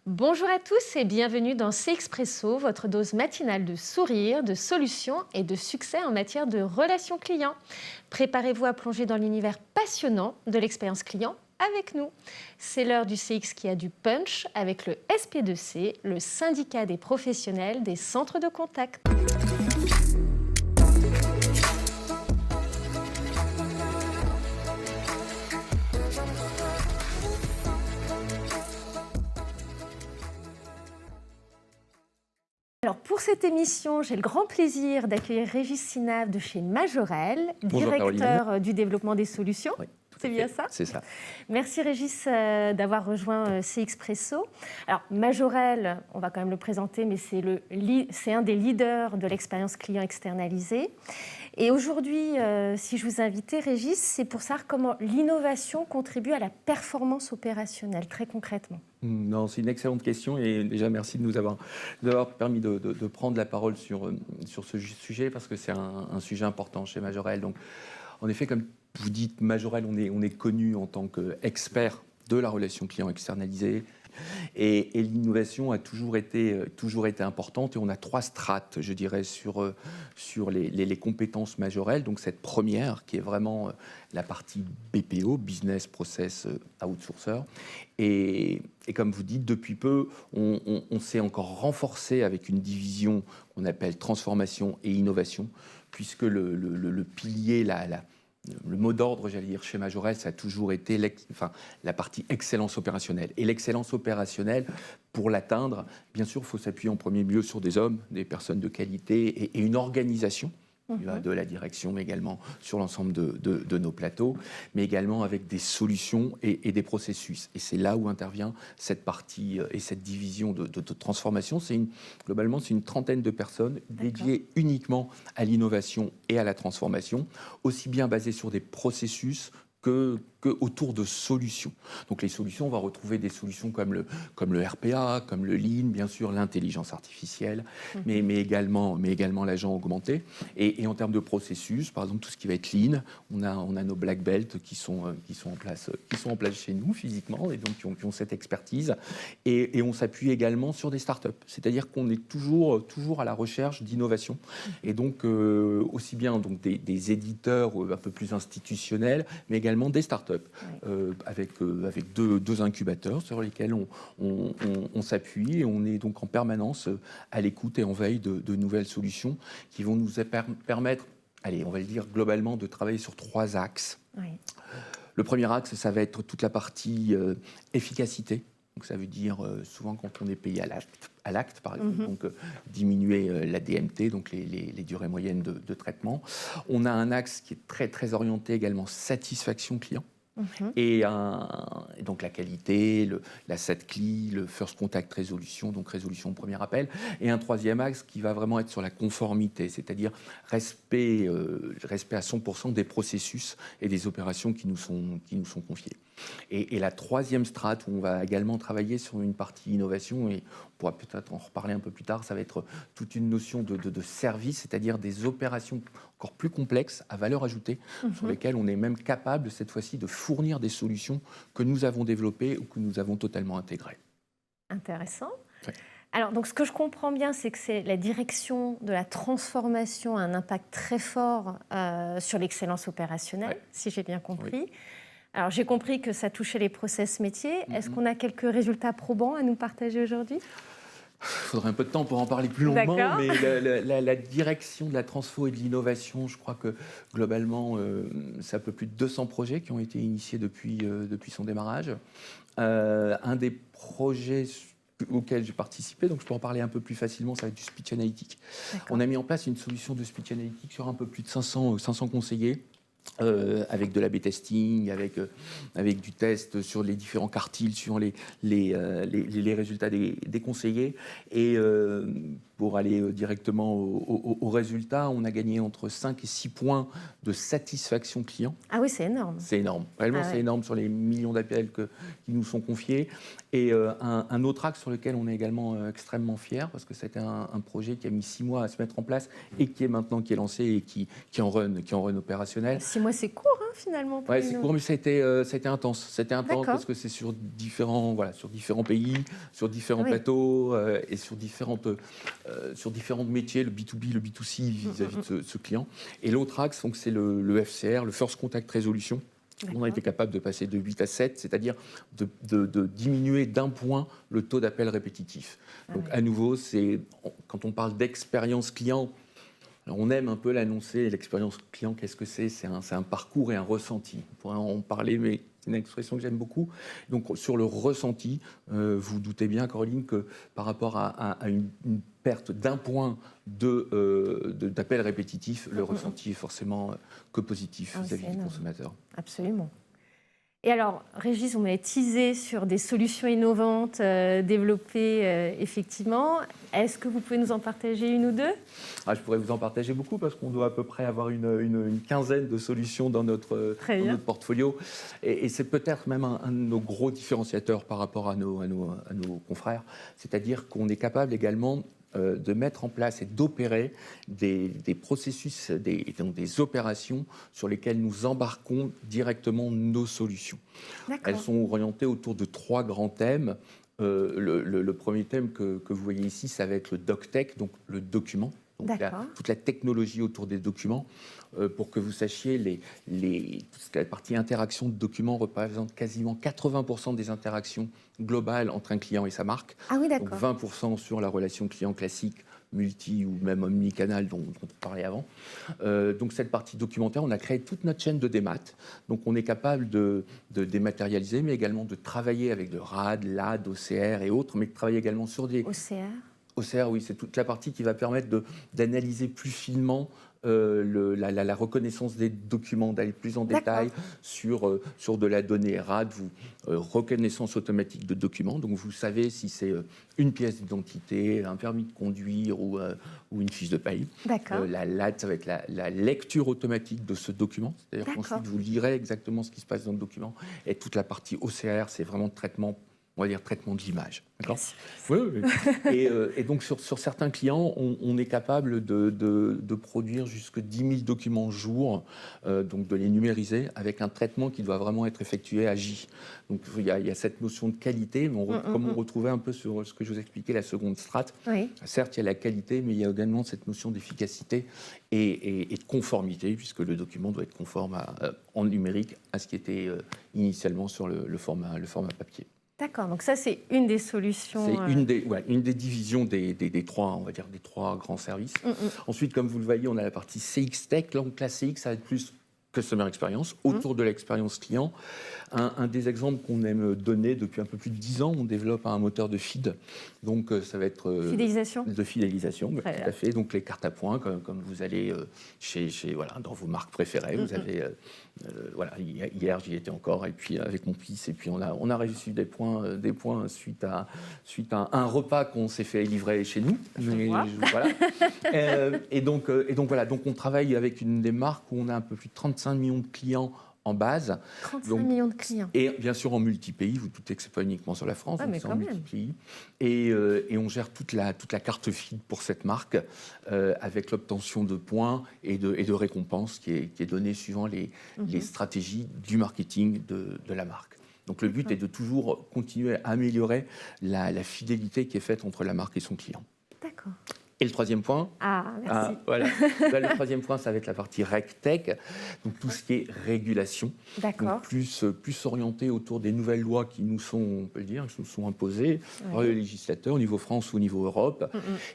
Bonjour à tous et bienvenue dans C-Expresso, votre dose matinale de sourire, de solutions et de succès en matière de relations clients. Préparez-vous à plonger dans l'univers passionnant de l'expérience client avec nous. C'est l'heure du CX qui a du punch avec le SP2C, le syndicat des professionnels des centres de contact. Alors pour cette émission, j'ai le grand plaisir d'accueillir Régis Sinave de chez Majorel, Bonjour, directeur du développement des solutions. Oui, tout à C'est fait. bien ça? C'est ça. Merci Régis d'avoir rejoint C-Expresso. Alors Majorel, on va quand même le présenter, mais c'est un des leaders de l'expérience client externalisée. Et aujourd'hui, si je vous invitais, Régis, c'est pour savoir comment l'innovation contribue à la performance opérationnelle, très concrètement. Non, c'est une excellente question et déjà merci de nous avoir permis de prendre la parole sur ce sujet parce que c'est un sujet important chez Majorel. Donc, en effet, comme vous dites, Majorel, on est connu en tant qu'expert de la relation client externalisée. Et l'innovation a toujours été importante et on a 3 strates, je dirais, sur les compétences Majorel. Donc cette première qui est vraiment la partie BPO, Business Process Outsourcer. Et comme vous dites, depuis peu, on s'est encore renforcé avec une division qu'on appelle transformation et innovation, puisque le pilier, le mot d'ordre, j'allais dire, chez Majorel, ça a toujours été la partie excellence opérationnelle. Et l'excellence opérationnelle, pour l'atteindre, bien sûr, il faut s'appuyer en premier lieu sur des hommes, des personnes de qualité et une organisation de la direction, mais également sur l'ensemble de nos plateaux, mais également avec des solutions et des processus. Et c'est là où intervient cette partie et cette division de transformation. Globalement, c'est une trentaine de personnes dédiées uniquement à l'innovation et à la transformation, aussi bien basées sur des processus que autour de solutions. Donc les solutions, on va retrouver des solutions comme le RPA, comme le Lean, bien sûr l'intelligence artificielle, mais également l'agent augmenté. Et en termes de processus, par exemple tout ce qui va être Lean, on a nos black belts qui sont en place chez nous physiquement et donc qui ont cette expertise. Et on s'appuie également sur des startups, c'est-à-dire qu'on est toujours à la recherche d'innovation. Et donc aussi bien donc des éditeurs un peu plus institutionnels, mais également des startups avec deux incubateurs sur lesquels on s'appuie et on est donc en permanence à l'écoute et en veille de nouvelles solutions qui vont nous permettre, allez, on va le dire globalement, de travailler sur 3 axes. Oui. Le premier axe, ça va être toute la partie efficacité. Donc ça veut dire souvent quand on est payé à l'acte par exemple, donc diminuer la DMT, donc les durées moyennes de traitement. On a un axe qui est très, très orienté également satisfaction client. Et donc la qualité, la SATCLI, le First Contact Résolution, donc résolution au premier appel. Et un troisième axe qui va vraiment être sur la conformité, c'est-à-dire respect à 100% des processus et des opérations qui nous sont confiées. Et la troisième strate, où on va également travailler sur une partie innovation, et on pourra peut-être en reparler un peu plus tard, ça va être toute une notion de service, c'est-à-dire des opérations encore plus complexes à valeur ajoutée, sur lesquelles on est même capable cette fois-ci de fournir des solutions que nous avons développées ou que nous avons totalement intégrées. Intéressant. Oui. Alors, donc, ce que je comprends bien, c'est que la direction de la transformation a un impact très fort sur l'excellence opérationnelle, si j'ai bien compris. Oui. Alors, j'ai compris que ça touchait les process métiers. Est-ce qu'on a quelques résultats probants à nous partager aujourd'hui ? Il faudrait un peu de temps pour en parler plus longuement, mais la direction de la transfo et de l'innovation, je crois que globalement, c'est un peu plus de 200 projets qui ont été initiés depuis son démarrage. Un des projets auquel j'ai participé, donc je peux en parler un peu plus facilement, ça va être du speech analytic. On a mis en place une solution de speech analytic sur un peu plus de 500 conseillers. Avec de l'A/B testing, avec du test sur les différents quartiles, sur les résultats des conseillers. Et pour aller directement au résultat, on a gagné entre 5 et 6 points de satisfaction client. Ah oui, c'est énorme. C'est énorme. Réellement, c'est énorme sur les millions d'appels qui nous sont confiés. Et un autre axe sur lequel on est également extrêmement fiers, parce que c'était un projet qui a mis 6 mois à se mettre en place et qui est lancé et qui en run opérationnel. 6 mois, c'est court, hein ? finalement pour Ouais, une c'est autre. court, mais ça a été intense. C'était intense D'accord. parce que c'est sur différents pays, sur différents Ah oui. plateaux et sur différents métiers, le B2B, le B2C vis-à-vis de ce client. Et l'autre axe, donc, c'est le FCR, le First Contact Resolution. On a D'accord. été capable de passer de 8 à 7, c'est-à-dire de diminuer d'un point le taux d'appel répétitif. Ah Donc, oui. à nouveau, quand on parle d'expérience client, alors, on aime un peu l'annoncer, l'expérience client, qu'est-ce que c'est? C'est un parcours et un ressenti. On pourrait en parler, mais c'est une expression que j'aime beaucoup. Donc, sur le ressenti, vous doutez bien, Caroline, que par rapport à une perte d'un point d'appel répétitif, le ressenti est forcément que positif Ah oui, vis-à-vis c'est du énorme. consommateur. Absolument. Et alors, Régis, vous m'avez teasé sur des solutions innovantes développées effectivement. Est-ce que vous pouvez nous en partager une ou deux? Je pourrais vous en partager beaucoup parce qu'on doit à peu près avoir une quinzaine de solutions dans notre Très bien. portfolio. Et c'est peut-être même un de nos gros différenciateurs par rapport à nos confrères. C'est-à-dire qu'on est capable également de mettre en place et d'opérer des processus, donc des opérations sur lesquelles nous embarquons directement nos solutions. Elles D'accord. sont orientées autour de 3 grands thèmes. Le premier thème que vous voyez ici, ça va être le DocTech, donc le document. Donc D'accord. toute la technologie autour des documents. Pour que vous sachiez, toute la partie interaction de documents représente quasiment 80% des interactions globales entre un client et sa marque. Ah oui, Donc d'accord. 20% sur la relation client classique, multi ou même omnicanal dont on parlait avant. Donc cette partie documentaire, on a créé toute notre chaîne de démat. Donc on est capable de dématérialiser, mais également de travailler avec le RAD, l'AD, OCR et autres, mais de travailler également sur des... OCR. OCR, oui, c'est toute la partie qui va permettre d'analyser plus finement la reconnaissance des documents, d'aller plus en détail sur de la donnée RAD, reconnaissance automatique de documents. Donc vous savez si c'est une pièce d'identité, un permis de conduire ou une fiche de paye. D'accord. La LAD, ça va être la lecture automatique de ce document. C'est-à-dire D'accord. qu'ensuite vous lirez exactement ce qui se passe dans le document. Et toute la partie OCR, c'est vraiment traitement, on va dire traitement de l'image. D'accord ? Oui, oui. Et donc sur certains clients, on est capable de produire jusque 10 000 documents jour, donc de les numériser avec un traitement qui doit vraiment être effectué à J. Donc il y a cette notion de qualité, mais comme on retrouvait un peu sur ce que je vous expliquais, la seconde strate, Oui. certes il y a la qualité, mais il y a également cette notion d'efficacité et de conformité, puisque le document doit être conforme en numérique à ce qui était initialement sur le format papier. D'accord, donc ça c'est une des solutions. C'est une des divisions des 3, on va dire, des 3 grands services. Ensuite, comme vous le voyez, on a la partie CX Tech. Donc la CX, ça va être plus Customer Experience, autour de l'expérience client. Un des exemples qu'on aime donner depuis un peu plus de 10 ans, on développe un moteur de feed. Donc ça va être... Fidélisation. De fidélisation, tout Très à fait. Donc les cartes à points, comme vous allez dans vos marques préférées. Vous avez... hier j'y étais encore, et puis avec mon fils, et puis on a reçu des points suite à un repas qu'on s'est fait livrer chez nous. Et donc voilà, donc on travaille avec une des marques où on a un peu plus de 35 millions de clients en base. 35 millions de clients. Et bien sûr en multi-pays, vous doutez que ce n'est pas uniquement sur la France, Ouais, donc mais c'est quand en même. multi-pays. Et on gère toute la carte feed pour cette marque, avec l'obtention de points et de récompenses qui est donnée suivant les stratégies du marketing de la marque. Donc le but est de toujours continuer à améliorer la fidélité qui est faite entre la marque et son client. D'accord. Et le troisième point, merci. voilà. Là, le troisième point, ça va être la partie RegTech, donc tout ce qui est régulation. D'accord. Donc plus orienté autour des nouvelles lois qui nous sont, on peut le dire, qui nous sont imposées par le législateur au niveau France ou au niveau Europe.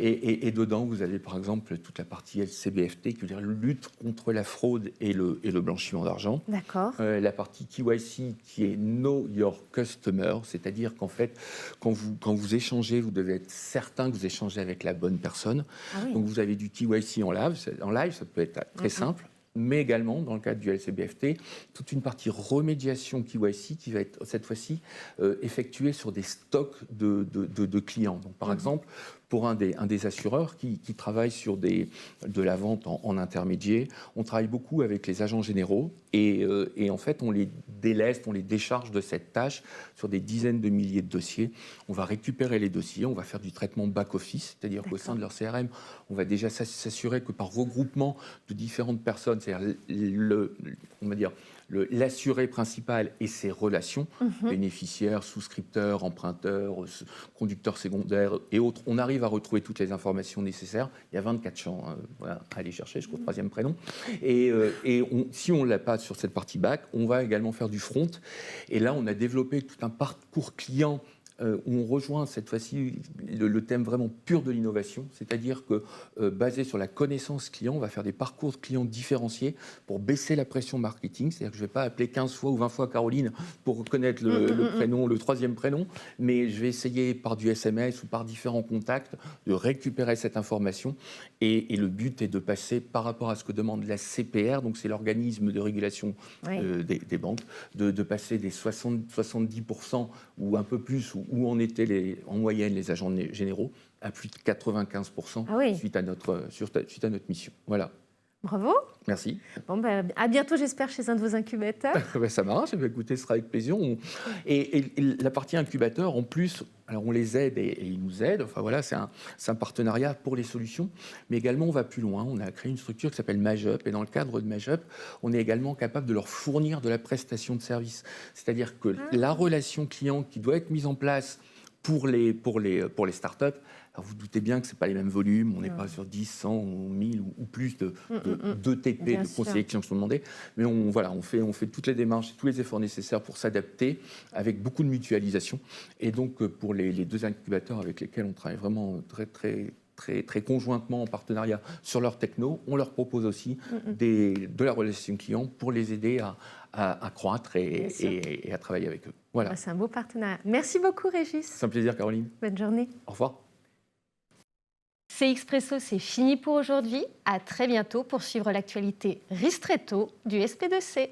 Et dedans, vous avez par exemple toute la partie LCBFT, qui veut dire lutte contre la fraude et le blanchiment d'argent. D'accord. La partie KYC qui est Know Your Customer, c'est-à-dire qu'en fait, quand vous échangez, vous devez être certain que vous échangez avec la bonne personne. Ah oui. Donc vous avez du KYC en live, ça peut être très simple, mais également, dans le cadre du LCBFT, toute une partie remédiation KYC qui va être cette fois-ci effectuée sur des stocks de clients. Donc, par exemple, pour un des assureurs qui travaille sur de la vente en intermédiaire, on travaille beaucoup avec les agents généraux et en fait, on les déleste, on les décharge de cette tâche sur des dizaines de milliers de dossiers. On va récupérer les dossiers, on va faire du traitement back-office, c'est-à-dire qu'au sein de leur CRM, on va déjà s'assurer que par regroupement de différentes personnes, c'est-à-dire l'assuré principal et ses relations, bénéficiaires, souscripteurs, emprunteurs, conducteurs secondaires et autres. On arrive à retrouver toutes les informations nécessaires. Il y a 24 champs voilà, à aller chercher jusqu'au troisième prénom. Et si on ne l'a pas sur cette partie back, on va également faire du front. Et là, on a développé tout un parcours client où on rejoint cette fois-ci le thème vraiment pur de l'innovation, c'est-à-dire que basé sur la connaissance client, on va faire des parcours clients différenciés pour baisser la pression marketing, c'est-à-dire que je ne vais pas appeler 15 fois ou 20 fois Caroline pour reconnaître le prénom, le troisième prénom, mais je vais essayer par du SMS ou par différents contacts de récupérer cette information et le but est de passer par rapport à ce que demande la CPR, donc c'est l'organisme de régulation des banques, de passer des 70% ou un peu plus, où en étaient en moyenne les agents généraux, à plus de 95% suite à notre mission. Voilà. Bravo. Merci. Bon, à bientôt, j'espère, chez un de vos incubateurs. Ça marche, écoutez, ce sera avec plaisir. Et la partie incubateur, en plus, alors on les aide et ils nous aident. Enfin voilà, c'est un partenariat pour les solutions, mais également on va plus loin. On a créé une structure qui s'appelle MageUp et dans le cadre de MageUp, on est également capable de leur fournir de la prestation de service. C'est-à-dire que la relation client qui doit être mise en place pour les startups. Alors vous doutez bien que ce n'est pas les mêmes volumes, on n'est pas sur 10, 100 ou 1000 ou plus de TP, bien de conseillers clients qui sont demandés. Mais on fait toutes les démarches et tous les efforts nécessaires pour s'adapter avec beaucoup de mutualisation. Et donc pour les deux incubateurs avec lesquels on travaille vraiment très conjointement en partenariat sur leur techno, on leur propose aussi de la relation client pour les aider à croître et à travailler avec eux. Voilà. C'est un beau partenariat. Merci beaucoup, Régis. C'est un plaisir, Caroline. Bonne journée. Au revoir. CXpresso, c'est fini pour aujourd'hui. À très bientôt pour suivre l'actualité ristretto du SP2C.